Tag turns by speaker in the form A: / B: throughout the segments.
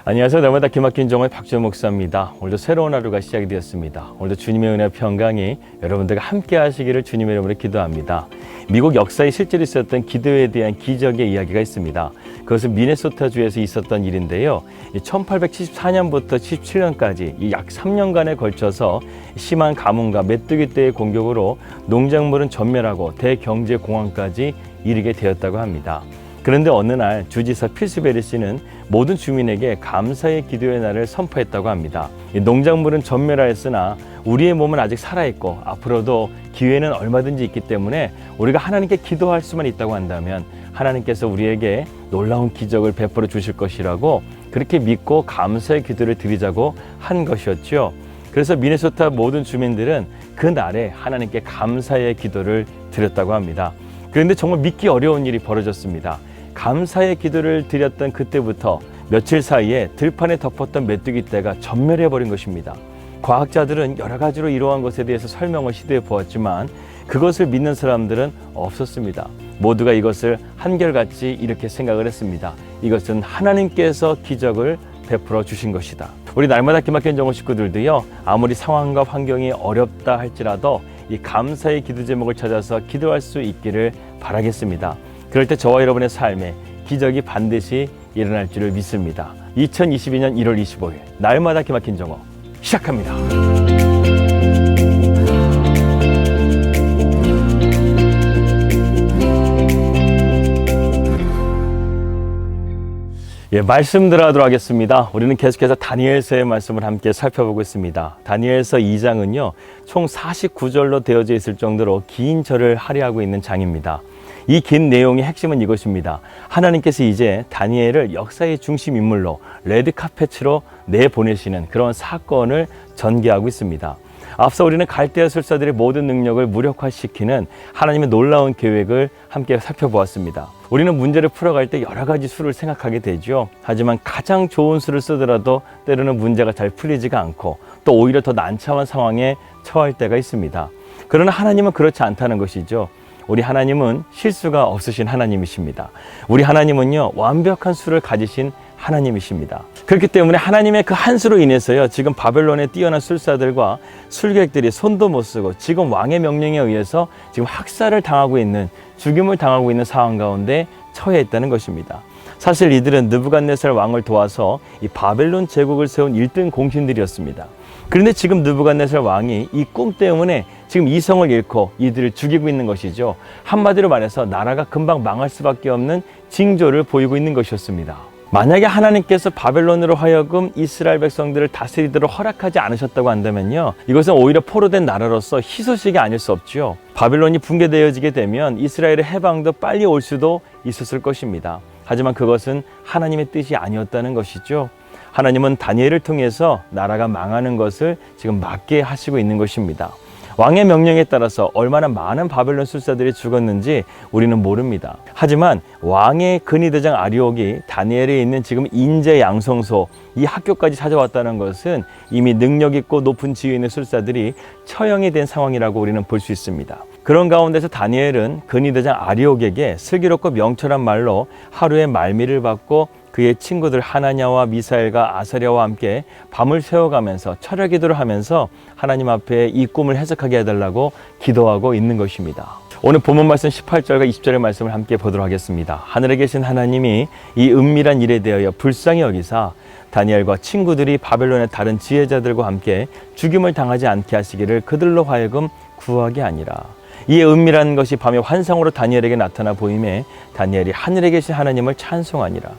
A: 안녕하세요. 날마다 기막힌 정의 박지원 목사입니다. 오늘도 새로운 하루가 시작이 되었습니다. 오늘도 주님의 은혜 평강이 여러분들과 함께 하시기를 주님의 이름으로 기도합니다. 미국 역사에 실제로 있었던 기도에 대한 기적의 이야기가 있습니다. 그것은 미네소타주에서 있었던 일인데요. 1874년부터 77년까지 약 3년간에 걸쳐서 심한 가뭄과 메뚜기떼의 공격으로 농작물은 전멸하고 대경제공황까지 이르게 되었다고 합니다. 그런데 어느 날 주지사 필스베리 씨는 모든 주민에게 감사의 기도의 날을 선포했다고 합니다. 농작물은 전멸하였으나 우리의 몸은 아직 살아있고 앞으로도 기회는 얼마든지 있기 때문에 우리가 하나님께 기도할 수만 있다고 한다면 하나님께서 우리에게 놀라운 기적을 베풀어 주실 것이라고 그렇게 믿고 감사의 기도를 드리자고 한 것이었죠. 그래서 미네소타 모든 주민들은 그 날에 하나님께 감사의 기도를 드렸다고 합니다. 그런데 정말 믿기 어려운 일이 벌어졌습니다. 감사의 기도를 드렸던 그때부터 며칠 사이에 들판에 덮었던 메뚜기떼가 전멸해버린 것입니다. 과학자들은 여러 가지로 이러한 것에 대해서 설명을 시도해 보았지만 그것을 믿는 사람들은 없었습니다. 모두가 이것을 한결같이 이렇게 생각을 했습니다. 이것은 하나님께서 기적을 베풀어 주신 것이다. 우리 날마다 기막힌 정오 식구들도요, 아무리 상황과 환경이 어렵다 할지라도 이 감사의 기도 제목을 찾아서 기도할 수 있기를 바라겠습니다. 그럴 때 저와 여러분의 삶에 기적이 반드시 일어날 줄을 믿습니다. 2022년 1월 25일 날마다 기막힌 정오 시작합니다. 말씀 들어가도록 하겠습니다. 우리는 계속해서 다니엘서의 말씀을 함께 살펴보고 있습니다. 다니엘서 2장은요, 총 49절로 되어져 있을 정도로 긴 절을 할애하고 있는 장입니다. 이 긴 내용의 핵심은 이것입니다. 하나님께서 이제 다니엘을 역사의 중심 인물로 레드카펫으로 내보내시는 그런 사건을 전개하고 있습니다. 앞서 우리는 갈대아 술사들의 모든 능력을 무력화시키는 하나님의 놀라운 계획을 함께 살펴보았습니다. 우리는 문제를 풀어갈 때 여러 가지 수를 생각하게 되죠. 하지만 가장 좋은 수를 쓰더라도 때로는 문제가 잘 풀리지가 않고 또 오히려 더 난처한 상황에 처할 때가 있습니다. 그러나 하나님은 그렇지 않다는 것이죠. 우리 하나님은 실수가 없으신 하나님이십니다. 우리 하나님은요, 완벽한 수를 가지신 하나님이십니다. 그렇기 때문에 하나님의 그 한 수로 인해서요, 지금 바벨론의 뛰어난 술사들과 술객들이 손도 못 쓰고 지금 왕의 명령에 의해서 지금 학살을 당하고 있는, 죽임을 당하고 있는 상황 가운데 처해 있다는 것입니다. 사실 이들은 느부갓네살 왕을 도와서 이 바벨론 제국을 세운 1등 공신들이었습니다. 그런데 지금 느부갓네살 왕이 이 꿈 때문에 지금 이성을 잃고 이들을 죽이고 있는 것이죠. 한마디로 말해서 나라가 금방 망할 수밖에 없는 징조를 보이고 있는 것이었습니다. 만약에 하나님께서 바벨론으로 하여금 이스라엘 백성들을 다스리도록 허락하지 않으셨다고 한다면요, 이것은 오히려 포로된 나라로서 희소식이 아닐 수 없죠. 바벨론이 붕괴되어지게 되면 이스라엘의 해방도 빨리 올 수도 있었을 것입니다. 하지만 그것은 하나님의 뜻이 아니었다는 것이죠. 하나님은 다니엘을 통해서 나라가 망하는 것을 지금 막게 하시고 있는 것입니다. 왕의 명령에 따라서 얼마나 많은 바벨론 술사들이 죽었는지 우리는 모릅니다. 하지만 왕의 근위대장 아리옥이 다니엘에 있는 지금 인재 양성소, 이 학교까지 찾아왔다는 것은 이미 능력 있고 높은 지위에 있는 술사들이 처형이 된 상황이라고 우리는 볼 수 있습니다. 그런 가운데서 다니엘은 근위대장 아리옥에게 슬기롭고 명철한 말로 하루의 말미를 받고 그의 친구들 하나냐와 미사엘과 아사랴와 함께 밤을 새워가면서 철야 기도를 하면서 하나님 앞에 이 꿈을 해석하게 해달라고 기도하고 있는 것입니다. 오늘 본문 말씀 18절과 20절의 말씀을 함께 보도록 하겠습니다. 하늘에 계신 하나님이 이 은밀한 일에 대하여 불쌍히 여기사 다니엘과 친구들이 바벨론의 다른 지혜자들과 함께 죽임을 당하지 않게 하시기를 그들로 하여금 구하게 아니라. 이에 은밀한 것이 밤의 환상으로 다니엘에게 나타나 보임에 다니엘이 하늘에 계신 하나님을 찬송하니라.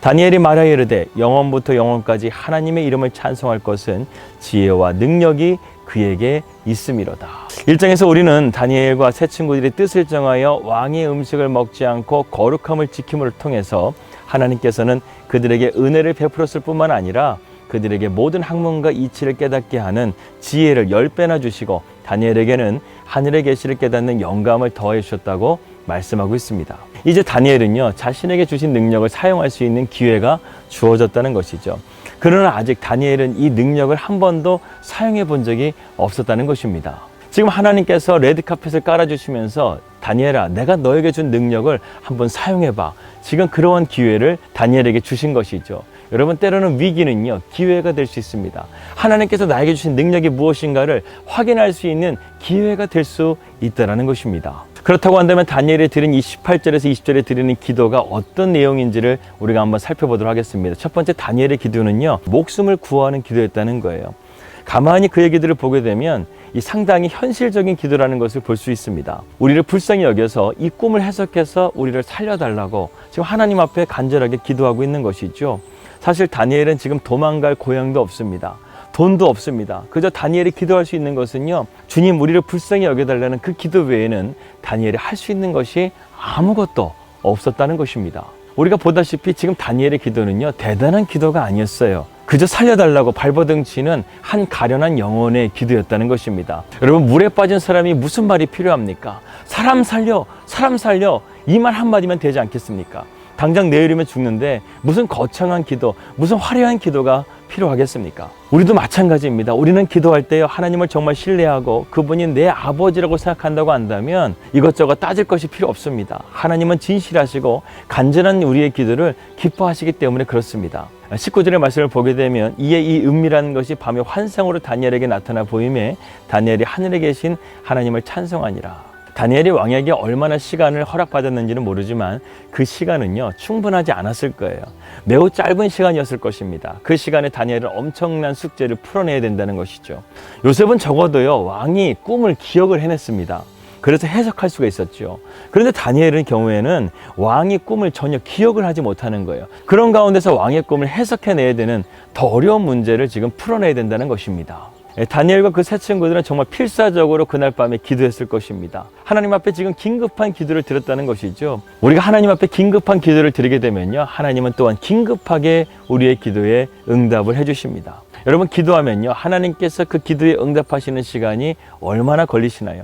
A: 다니엘이 말하여 이르되 영원부터 영원까지 하나님의 이름을 찬송할 것은 지혜와 능력이 그에게 있음이로다. 1장에서 우리는 다니엘과 세 친구들이 뜻을 정하여 왕의 음식을 먹지 않고 거룩함을 지킴을 통해서 하나님께서는 그들에게 은혜를 베풀었을 뿐만 아니라 그들에게 모든 학문과 이치를 깨닫게 하는 지혜를 10배나 주시고 다니엘에게는 하늘의 계시를 깨닫는 영감을 더해 주셨다고 말씀하고 있습니다. 이제 다니엘은요, 자신에게 주신 능력을 사용할 수 있는 기회가 주어졌다는 것이죠. 그러나 아직 다니엘은 이 능력을 한 번도 사용해 본 적이 없었다는 것입니다. 지금 하나님께서 레드카펫을 깔아주시면서 다니엘아, 내가 너에게 준 능력을 한번 사용해봐. 지금 그러한 기회를 다니엘에게 주신 것이죠. 여러분, 때로는 위기는요, 기회가 될 수 있습니다. 하나님께서 나에게 주신 능력이 무엇인가를 확인할 수 있는 기회가 될 수 있다는 것입니다. 그렇다고 한다면 다니엘이 드린 이 18절에서 20절에 드리는 기도가 어떤 내용인지를 우리가 한번 살펴보도록 하겠습니다. 첫 번째, 다니엘의 기도는요, 목숨을 구하는 기도였다는 거예요. 가만히 그의 기도를 보게 되면 이 상당히 현실적인 기도라는 것을 볼 수 있습니다. 우리를 불쌍히 여겨서 이 꿈을 해석해서 우리를 살려달라고 지금 하나님 앞에 간절하게 기도하고 있는 것이죠. 사실 다니엘은 지금 도망갈 고향도 없습니다. 돈도 없습니다. 그저 다니엘이 기도할 수 있는 것은요, 주님 우리를 불쌍히 여겨달라는 그 기도 외에는 다니엘이 할 수 있는 것이 아무것도 없었다는 것입니다. 우리가 보다시피 지금 다니엘의 기도는요, 대단한 기도가 아니었어요. 그저 살려달라고 발버둥치는 한 가련한 영혼의 기도였다는 것입니다. 여러분, 물에 빠진 사람이 무슨 말이 필요합니까? 사람 살려, 사람 살려, 이 말 한마디면 되지 않겠습니까? 당장 내일이면 죽는데 무슨 거창한 기도, 무슨 화려한 기도가 필요하겠습니까? 우리도 마찬가지입니다. 우리는 기도할 때 하나님을 정말 신뢰하고 그분이 내 아버지라고 생각한다고 한다면 이것저것 따질 것이 필요 없습니다. 하나님은 진실하시고 간절한 우리의 기도를 기뻐하시기 때문에 그렇습니다. 19절의 말씀을 보게 되면 이에 이 은밀한 것이 밤의 환상으로 다니엘에게 나타나 보임에 다니엘이 하늘에 계신 하나님을 찬송하니라. 다니엘이 왕에게 얼마나 시간을 허락받았는지는 모르지만 그 시간은요, 충분하지 않았을 거예요. 매우 짧은 시간이었을 것입니다. 그 시간에 다니엘은 엄청난 숙제를 풀어내야 된다는 것이죠. 요셉은 적어도요, 왕이 꿈을 기억을 해냈습니다. 그래서 해석할 수가 있었죠. 그런데 다니엘의 경우에는 왕이 꿈을 전혀 기억을 하지 못하는 거예요. 그런 가운데서 왕의 꿈을 해석해내야 되는 더 어려운 문제를 지금 풀어내야 된다는 것입니다. 다니엘과 그 세 친구들은 정말 필사적으로 그날 밤에 기도했을 것입니다. 하나님 앞에 지금 긴급한 기도를 드렸다는 것이죠. 우리가 하나님 앞에 긴급한 기도를 드리게 되면요, 하나님은 또한 긴급하게 우리의 기도에 응답을 해주십니다. 여러분, 기도하면요, 하나님께서 그 기도에 응답하시는 시간이 얼마나 걸리시나요?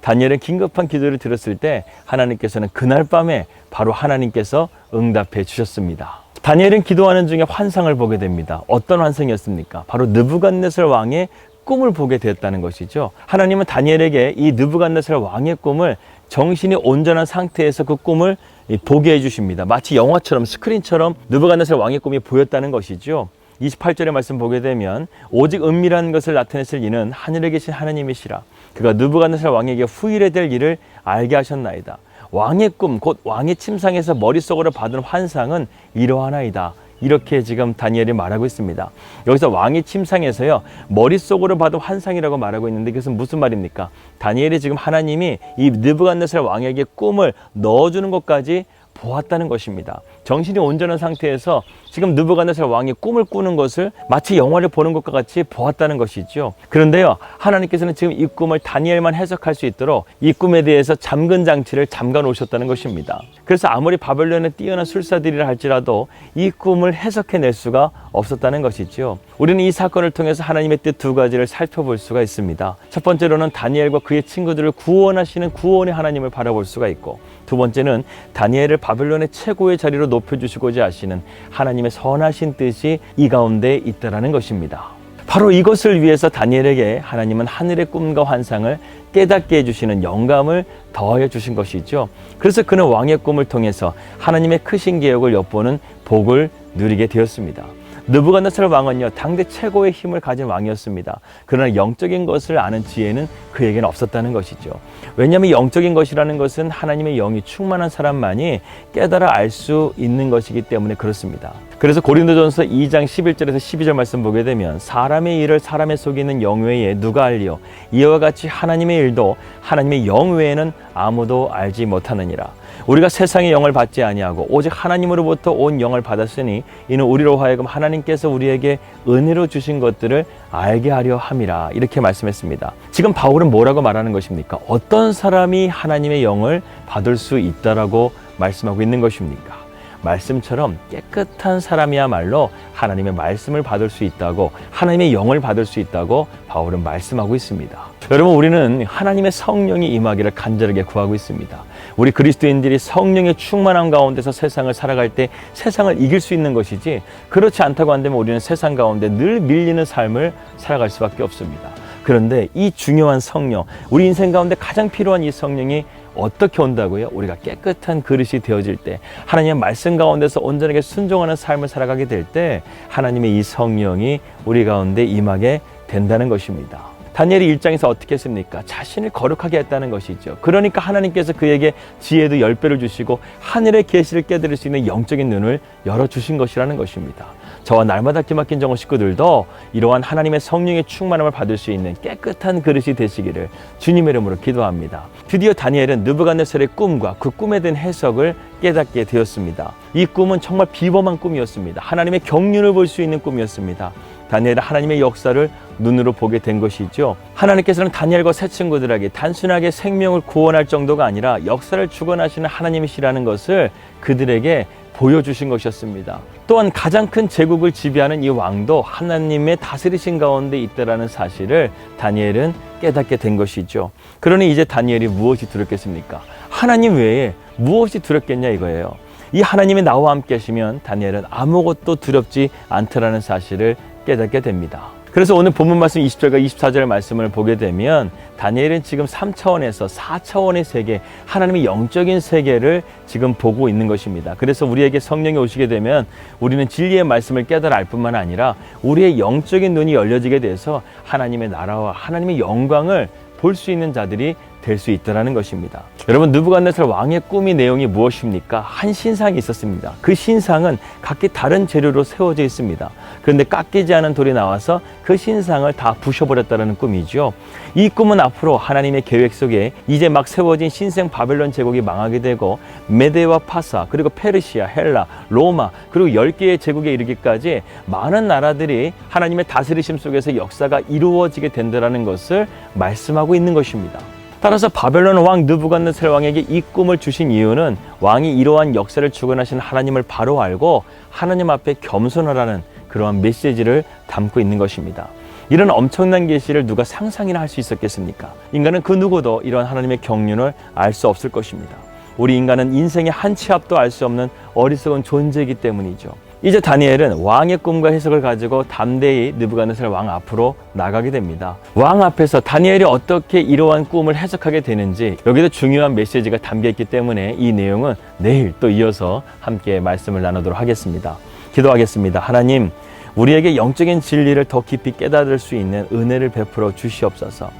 A: 다니엘은 긴급한 기도를 드렸을 때 하나님께서는 그날 밤에 바로 하나님께서 응답해 주셨습니다. 다니엘은 기도하는 중에 환상을 보게 됩니다. 어떤 환상이었습니까? 바로 느부갓네살 왕의 꿈을 보게 되었다는 것이죠. 하나님은 다니엘에게 이 느부갓네살 왕의 꿈을 정신이 온전한 상태에서 그 꿈을 보게 해주십니다. 마치 영화처럼, 스크린처럼 느부갓네살 왕의 꿈이 보였다는 것이죠. 28절의 말씀 보게 되면 오직 은밀한 것을 나타내실 이는 하늘에 계신 하나님이시라. 그가 느부갓네살 왕에게 후일에 될 일을 알게 하셨나이다. 왕의 꿈, 곧 왕의 침상에서 머릿속으로 받은 환상은 이러하나이다. 이렇게 지금 다니엘이 말하고 있습니다. 여기서 왕의 침상에서요, 머릿속으로 받은 환상이라고 말하고 있는데 그것은 무슨 말입니까? 다니엘이 지금 하나님이 이 느부갓네살 왕에게 꿈을 넣어주는 것까지 보았다는 것입니다. 정신이 온전한 상태에서 지금 느부갓네살 왕이 꿈을 꾸는 것을 마치 영화를 보는 것과 같이 보았다는 것이죠. 그런데요, 하나님께서는 지금 이 꿈을 다니엘만 해석할 수 있도록 이 꿈에 대해서 잠근 장치를 잠가 놓으셨다는 것입니다. 그래서 아무리 바벨론에 뛰어난 술사들이라 할지라도 이 꿈을 해석해낼 수가 없었다는 것이죠. 우리는 이 사건을 통해서 하나님의 뜻 두 가지를 살펴볼 수가 있습니다. 첫 번째로는 다니엘과 그의 친구들을 구원하시는 구원의 하나님을 바라볼 수가 있고, 두 번째는 다니엘을 바벨론의 최고의 자리로 높여주시고자 하시는 하나님의 선하신 뜻이 이 가운데 있다라는 것입니다. 바로 이것을 위해서 다니엘에게 하나님은 하늘의 꿈과 환상을 깨닫게 해주시는 영감을 더하여 주신 것이죠. 그래서 그는 왕의 꿈을 통해서 하나님의 크신 계획을 엿보는 복을 누리게 되었습니다. 느부갓네살 왕은요, 당대 최고의 힘을 가진 왕이었습니다. 그러나 영적인 것을 아는 지혜는 그에게는 없었다는 것이죠. 왜냐하면 영적인 것이라는 것은 하나님의 영이 충만한 사람만이 깨달아 알 수 있는 것이기 때문에 그렇습니다. 그래서 고린도전서 2장 11절에서 12절 말씀 보게 되면 사람의 일을 사람의 속이는 영 외에 누가 알리요? 이와 같이 하나님의 일도 하나님의 영 외에는 아무도 알지 못하느니라. 우리가 세상의 영을 받지 아니하고 오직 하나님으로부터 온 영을 받았으니 이는 우리로 하여금 하나님께서 우리에게 은혜로 주신 것들을 알게 하려 함이라. 이렇게 말씀했습니다. 지금 바울은 뭐라고 말하는 것입니까? 어떤 사람이 하나님의 영을 받을 수 있다라고 말씀하고 있는 것입니까? 말씀처럼 깨끗한 사람이야말로 하나님의 말씀을 받을 수 있다고, 하나님의 영을 받을 수 있다고 바울은 말씀하고 있습니다. 여러분, 우리는 하나님의 성령이 임하기를 간절하게 구하고 있습니다. 우리 그리스도인들이 성령의 충만함 가운데서 세상을 살아갈 때 세상을 이길 수 있는 것이지, 그렇지 않다고 한다면 우리는 세상 가운데 늘 밀리는 삶을 살아갈 수밖에 없습니다. 그런데 이 중요한 성령, 우리 인생 가운데 가장 필요한 이 성령이 어떻게 온다고요? 우리가 깨끗한 그릇이 되어질 때, 하나님의 말씀 가운데서 온전하게 순종하는 삶을 살아가게 될 때 하나님의 이 성령이 우리 가운데 임하게 된다는 것입니다. 다니엘이 1장에서 어떻게 했습니까? 자신을 거룩하게 했다는 것이죠. 그러니까 하나님께서 그에게 지혜도 10배를 주시고 하늘의 계시를 깨달을 수 있는 영적인 눈을 열어주신 것이라는 것입니다. 저와 날마다 기막힌 정원 식구들도 이러한 하나님의 성령의 충만함을 받을 수 있는 깨끗한 그릇이 되시기를 주님의 이름으로 기도합니다. 드디어 다니엘은 느부갓네살의 꿈과 그 꿈에 대한 해석을 깨닫게 되었습니다. 이 꿈은 정말 비범한 꿈이었습니다. 하나님의 경륜을 볼 수 있는 꿈이었습니다. 다니엘은 하나님의 역사를 눈으로 보게 된 것이죠. 하나님께서는 다니엘과 세 친구들에게 단순하게 생명을 구원할 정도가 아니라 역사를 주관하시는 하나님이시라는 것을 그들에게 보여주신 것이었습니다. 또한 가장 큰 제국을 지배하는 이 왕도 하나님의 다스리신 가운데 있다라는 사실을 다니엘은 깨닫게 된 것이죠. 그러니 이제 다니엘이 무엇이 두렵겠습니까? 하나님 외에 무엇이 두렵겠냐 이거예요. 이 하나님이 나와 함께 하시면 다니엘은 아무것도 두렵지 않다라는 사실을 깨닫게 됩니다. 그래서 오늘 본문 말씀 20절과 24절 말씀을 보게 되면 다니엘은 지금 3차원에서 4차원의 세계, 하나님의 영적인 세계를 지금 보고 있는 것입니다. 그래서 우리에게 성령이 오시게 되면 우리는 진리의 말씀을 깨달아 알 뿐만 아니라 우리의 영적인 눈이 열려지게 돼서 하나님의 나라와 하나님의 영광을 볼 수 있는 자들이 될 수 있다는 것입니다. 여러분, 느부갓네살 왕의 꿈의 내용이 무엇입니까? 한 신상이 있었습니다. 그 신상은 각기 다른 재료로 세워져 있습니다. 그런데 깎이지 않은 돌이 나와서 그 신상을 다 부셔버렸다는 꿈이죠. 이 꿈은 앞으로 하나님의 계획 속에 이제 막 세워진 신생 바벨론 제국이 망하게 되고 메데와 파사, 그리고 페르시아, 헬라, 로마, 그리고 10개의 제국에 이르기까지 많은 나라들이 하나님의 다스리심 속에서 역사가 이루어지게 된다는 것을 말씀하고 있는 것입니다. 따라서 바벨론 왕 느부갓네살 왕에게 이 꿈을 주신 이유는 왕이 이러한 역사를 주관하신 하나님을 바로 알고 하나님 앞에 겸손하라는 그러한 메시지를 담고 있는 것입니다. 이런 엄청난 계시를 누가 상상이나 할 수 있었겠습니까? 인간은 그 누구도 이러한 하나님의 경륜을 알 수 없을 것입니다. 우리 인간은 인생의 한 치 앞도 알 수 없는 어리석은 존재이기 때문이죠. 이제 다니엘은 왕의 꿈과 해석을 가지고 담대히 느부갓네살 왕 앞으로 나가게 됩니다. 왕 앞에서 다니엘이 어떻게 이러한 꿈을 해석하게 되는지 여기도 중요한 메시지가 담겨있기 때문에 이 내용은 내일 또 이어서 함께 말씀을 나누도록 하겠습니다. 기도하겠습니다. 하나님, 우리에게 영적인 진리를 더 깊이 깨달을 수 있는 은혜를 베풀어 주시옵소서.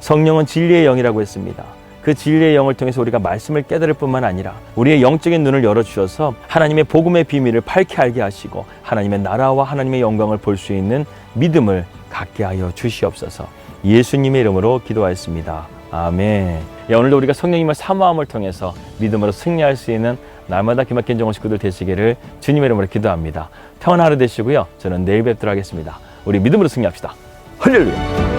A: 성령은 진리의 영이라고 했습니다. 그 진리의 영을 통해서 우리가 말씀을 깨달을 뿐만 아니라 우리의 영적인 눈을 열어주셔서 하나님의 복음의 비밀을 밝히 알게 하시고 하나님의 나라와 하나님의 영광을 볼 수 있는 믿음을 갖게 하여 주시옵소서. 예수님의 이름으로 기도하였습니다. 아멘. 오늘도 우리가 성령님의 사모함을 통해서 믿음으로 승리할 수 있는 날마다 기막힌 정원 식구들 되시기를 주님의 이름으로 기도합니다. 평안한 하루 되시고요. 저는 내일 뵙도록 하겠습니다. 우리 믿음으로 승리합시다. 할렐루야.